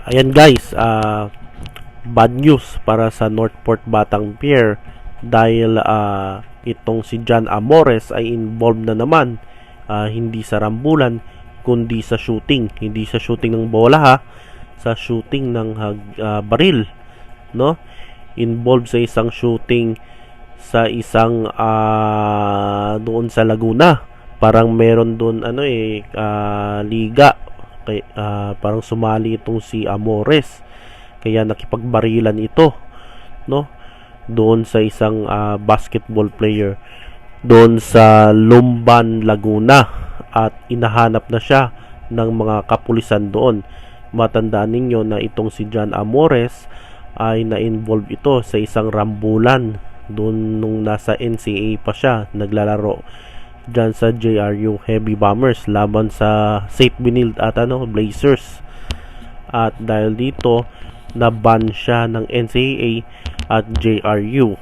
Ayan guys, bad news para sa Northport Batang Pier dahil itong si John Amores ay involved na naman, hindi sa rambulan kundi sa shooting, hindi sa shooting ng bola ha, sa shooting ng baril, no? Involved sa isang shooting sa isang doon sa Laguna. Parang meron doon liga, parang sumali itong si Amores, kaya nakipagbarilan ito, no, doon sa isang basketball player doon sa Lumban, Laguna, at inahanap na siya ng mga kapulisan doon. Matandaan ninyo na itong si John Amores ay na-involve ito sa isang rambulan doon nung nasa NCAA pa siya, naglalaro dyan sa JRU Heavy Bombers laban sa St. Benilde at Blazers. At dahil dito na-ban siya ng NCAA at JRU,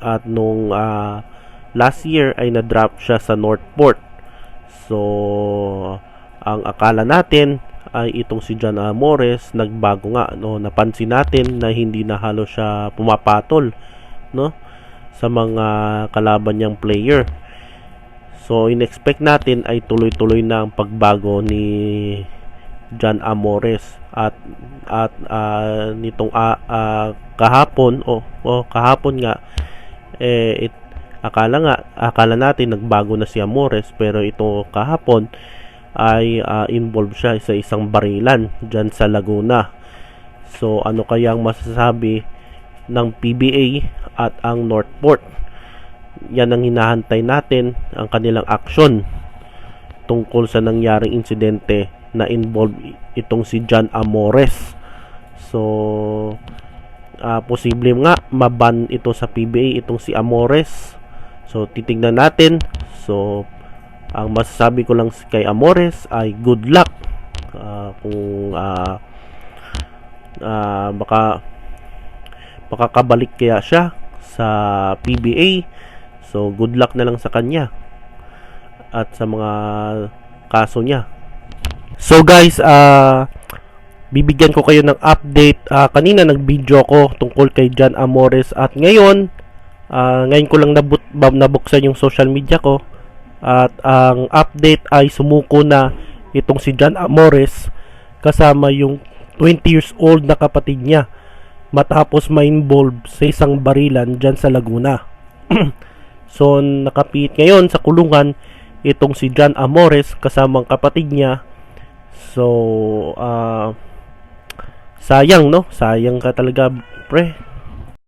at nung last year ay na-drop siya sa Northport. So ang akala natin ay itong si John Amores nagbago nga, no? Napansin natin na hindi na halos siya pumapatol, no, sa mga kalaban niyang player. So in-expect natin ay tuloy-tuloy na ang pagbago ni John Amores at nitong kahapon kahapon nga akala natin nagbago na si Amores, pero ito kahapon ay involved siya sa isang barilan dyan sa Laguna. So ano kayang masasabi ng PBA at ang Northport? Yan ang hinahantay natin, ang kanilang aksyon tungkol sa nangyaring insidente na involved itong si John Amores. So posible nga maban ito sa PBA itong si Amores. So titignan natin. So ang masasabi ko lang kay Amores ay good luck, kung makakabalik kaya siya sa PBA. So good luck na lang sa kanya at sa mga kaso niya. So guys, bibigyan ko kayo ng update. Kanina nag-video ko tungkol kay John Amores, at ngayon ko lang nabuksan yung social media ko, at ang update ay sumuko na itong si John Amores kasama yung 20 years old na kapatid niya matapos ma-involve sa isang barilan dyan sa Laguna. So nakapit ngayon sa kulungan itong si John Amores kasamang kapatid niya. So sayang, no? Sayang ka talaga, pre.